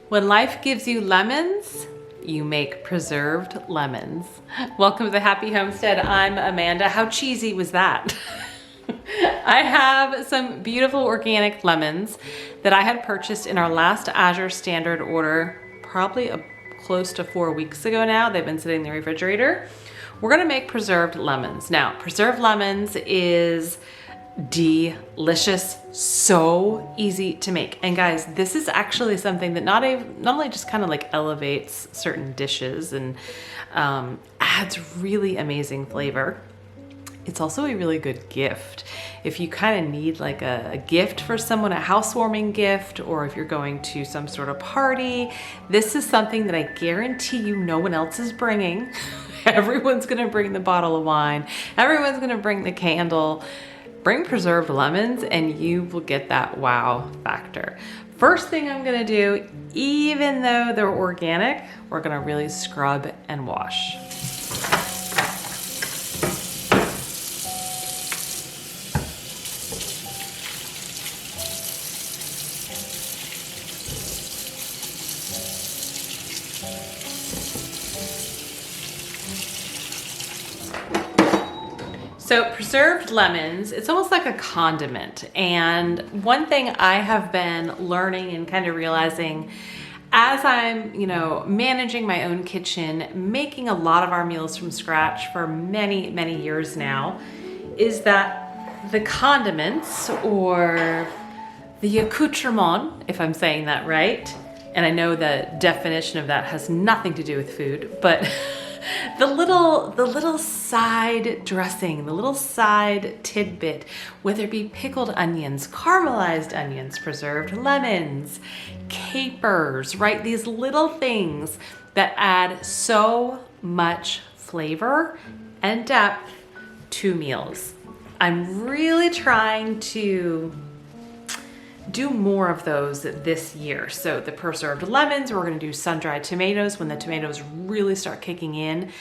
When life gives you lemons, you make preserved lemons. Welcome to the Happy Homestead. I'm Amanda. How cheesy was that? I have some beautiful organic lemons that I had purchased in our last Azure Standard order, probably close to 4 weeks ago now. They've been sitting in the refrigerator. We're gonna make preserved lemons. Now, preserved lemons is delicious, so easy to make. And guys, this is actually something that not only just kind of like elevates certain dishes and adds really amazing flavor, it's also a really good gift. If you kind of need like a gift for someone, a housewarming gift, or if you're going to some sort of party, this is something that I guarantee you no one else is bringing. Everyone's gonna bring the bottle of wine. Everyone's gonna bring the candle. Bring preserved lemons and you will get that wow factor. First thing I'm gonna do, even though they're organic, we're gonna really scrub and wash. So preserved lemons, it's almost like a condiment. And one thing I have been learning and kind of realizing as I'm, managing my own kitchen, making a lot of our meals from scratch for many, many years now, is that the condiments or the accoutrement, if I'm saying that right, and I know the definition of that has nothing to do with food, but the little side dressing, the little side tidbit, whether it be pickled onions, caramelized onions, preserved lemons, capers, right? These little things that add so much flavor and depth to meals. I'm really trying to do more of those this year. So the preserved lemons, we're gonna do sun-dried tomatoes when the tomatoes really start kicking in.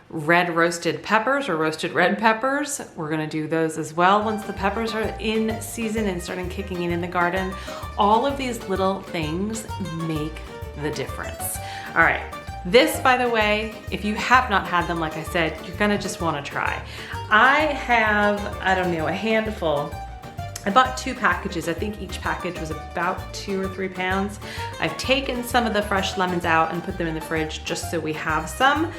Red roasted peppers or roasted red peppers, we're gonna do those as well once the peppers are in season and starting kicking in the garden. All of these little things make the difference. All right, this, by the way, if you have not had them, like I said, you're gonna just wanna try. I have, a handful. I bought 2 packages. I think each package was about 2 or 3 pounds. I've taken some of the fresh lemons out and put them in the fridge just so we have some.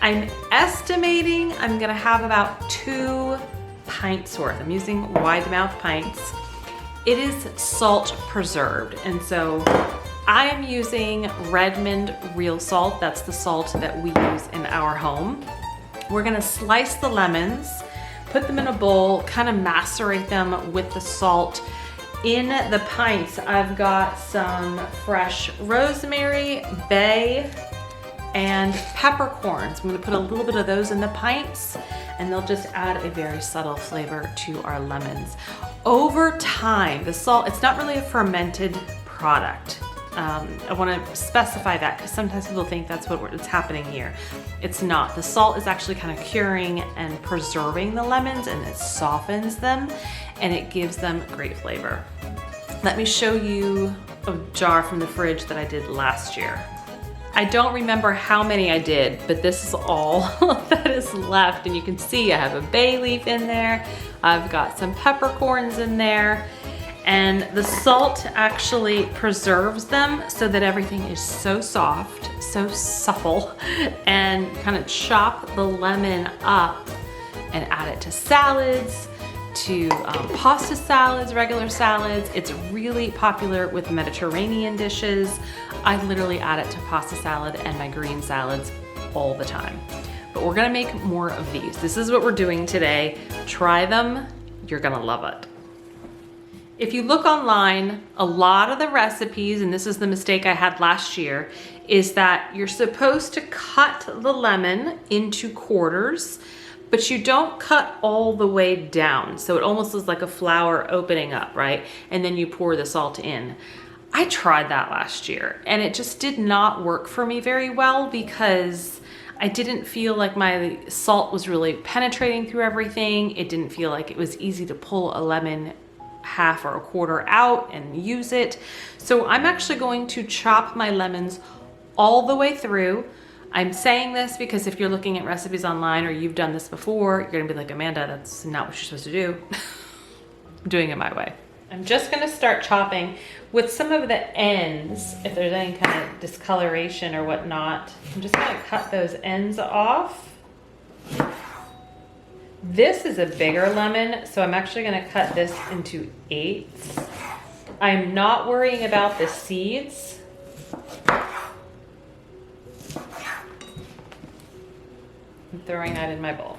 I'm estimating I'm gonna have about 2 pints worth. I'm using wide mouth pints. It is salt preserved. And so I am using Redmond real salt. That's the salt that we use in our home. We're gonna slice the lemons, put them in a bowl, kind of macerate them with the salt. In the pints, I've got some fresh rosemary, bay, and peppercorns. I'm gonna put a little bit of those in the pints, and they'll just add a very subtle flavor to our lemons. Over time, the salt, it's not really a fermented product. I want to specify that because sometimes people think that's what's happening here. It's not. The salt is actually kind of curing and preserving the lemons, and it softens them and it gives them great flavor. Let me show you a jar from the fridge that I did last year. I don't remember how many I did, but this is all that is left. And you can see I have a bay leaf in there. I've got some peppercorns in there. And the salt actually preserves them so that everything is so soft, so supple, and kind of chop the lemon up and add it to salads, to pasta salads, regular salads. It's really popular with Mediterranean dishes. I literally add it to pasta salad and my green salads all the time. But we're gonna make more of these. This is what we're doing today. Try them, you're gonna love it. If you look online, a lot of the recipes, and this is the mistake I had last year, is that you're supposed to cut the lemon into quarters, but you don't cut all the way down. So it almost is like a flower opening up, right? And then you pour the salt in. I tried that last year and it just did not work for me very well because I didn't feel like my salt was really penetrating through everything. It didn't feel like it was easy to pull a lemon half or a quarter out and use it. So I'm actually going to chop my lemons all the way through. I'm saying this because if you're looking at recipes online or you've done this before, you're gonna be like, Amanda, that's not what you're supposed to do. I'm doing it my way. I'm just gonna start chopping with some of the ends. If there's any kind of discoloration or whatnot, I'm just gonna cut those ends off. This is a bigger lemon, so I'm actually gonna cut this into 8s. I'm not worrying about the seeds. I'm throwing that in my bowl.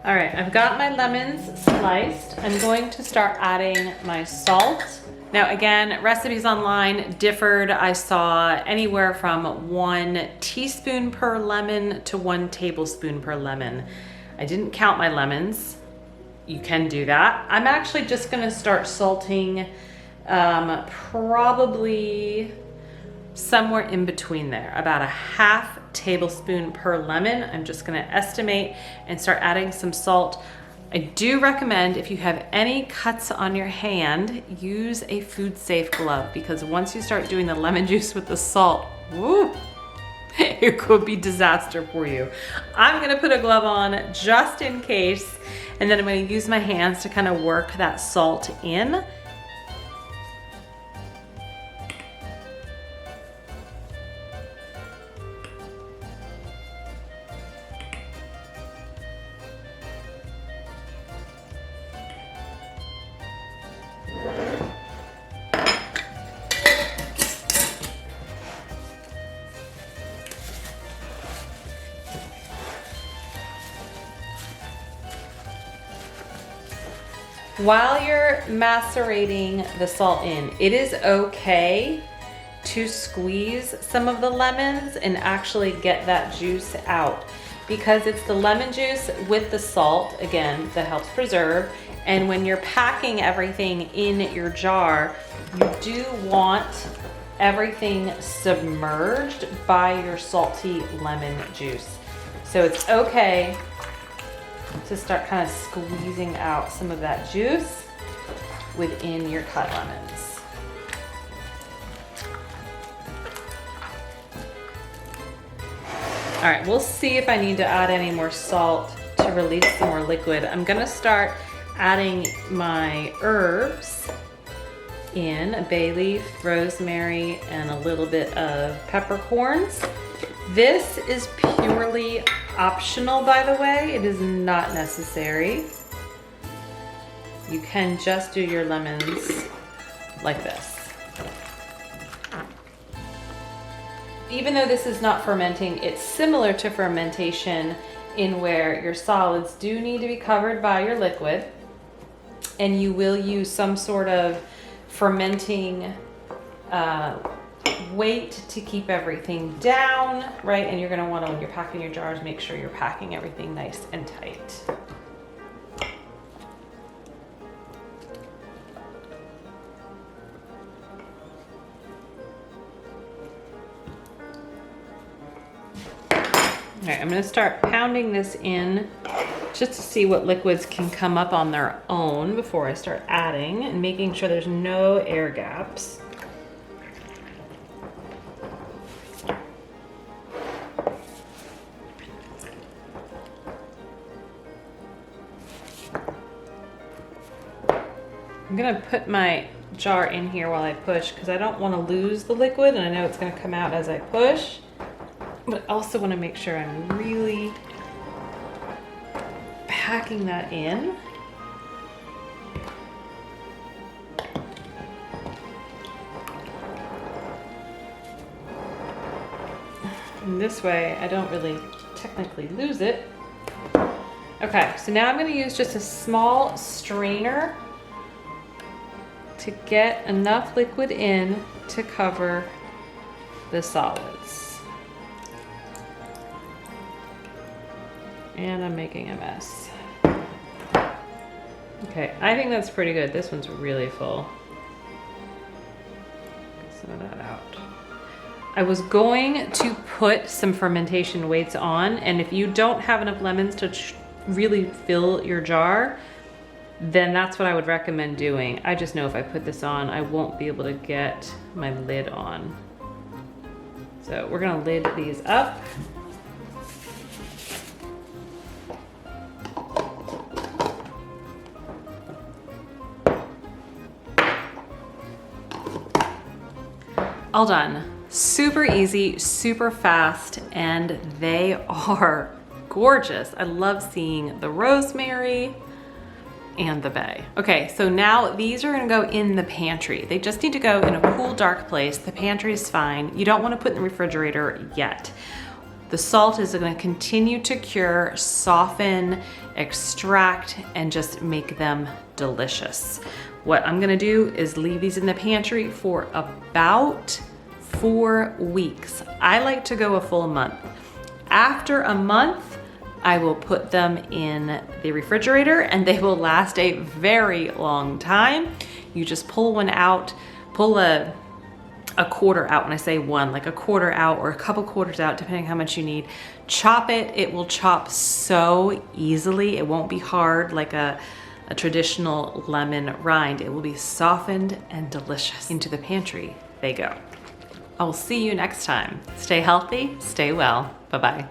All right, I've got my lemons sliced. I'm going to start adding my salt. Now again, recipes online differed. I saw anywhere from 1 teaspoon per lemon to 1 tablespoon per lemon. I didn't count my lemons. You can do that. I'm actually just gonna start salting probably somewhere in between there, about a half tablespoon per lemon. I'm just gonna estimate and start adding some salt. I do recommend if you have any cuts on your hand, use a food safe glove, because once you start doing the lemon juice with the salt, woo, it could be disaster for you. I'm gonna put a glove on just in case, and then I'm gonna use my hands to kind of work that salt in. While you're macerating the salt in, it is okay to squeeze some of the lemons and actually get that juice out, because it's the lemon juice with the salt, again, that helps preserve. And when you're packing everything in your jar, you do want everything submerged by your salty lemon juice. So it's okay to start kind of squeezing out some of that juice within your cut lemons. All right, we'll see if I need to add any more salt to release some more liquid. I'm gonna start adding my herbs in: bay leaf, rosemary, and a little bit of peppercorns. This is purely optional, by the way. It is not necessary. You can just do your lemons like this. Even though this is not fermenting, it's similar to fermentation in where your solids do need to be covered by your liquid, and you will use some sort of fermenting weight to keep everything down, right? And you're gonna wanna, when you're packing your jars, make sure you're packing everything nice and tight. All right, I'm gonna start pounding this in just to see what liquids can come up on their own before I start adding, and making sure there's no air gaps. I'm gonna put my jar in here while I push, because I don't want to lose the liquid, and I know it's gonna come out as I push, but I also want to make sure I'm really packing that in. And this way I don't really technically lose it. Okay, so now I'm gonna use just a small strainer to get enough liquid in to cover the solids. And I'm making a mess. Okay, I think that's pretty good. This one's really full. Get some of that out. I was going to put some fermentation weights on, and if you don't have enough lemons to really fill your jar, then that's what I would recommend doing. I just know if I put this on, I won't be able to get my lid on. So we're gonna lid these up. All done. Super easy, super fast, and they are gorgeous. I love seeing the rosemary and the bay. Okay, so now these are gonna go in the pantry. They just need to go in a cool, dark place. The pantry is fine. You don't wanna put in the refrigerator yet. The salt is gonna continue to cure, soften, extract, and just make them delicious. What I'm gonna do is leave these in the pantry for about 4 weeks. I like to go a full month. After a month, I will put them in the refrigerator and they will last a very long time. You just pull one out, pull a quarter out. When I say one, like a quarter out or a couple quarters out, depending how much you need. Chop it, it will chop so easily. It won't be hard like a traditional lemon rind. It will be softened and delicious. Into the pantry they go. I will see you next time. Stay healthy, stay well. Bye-bye.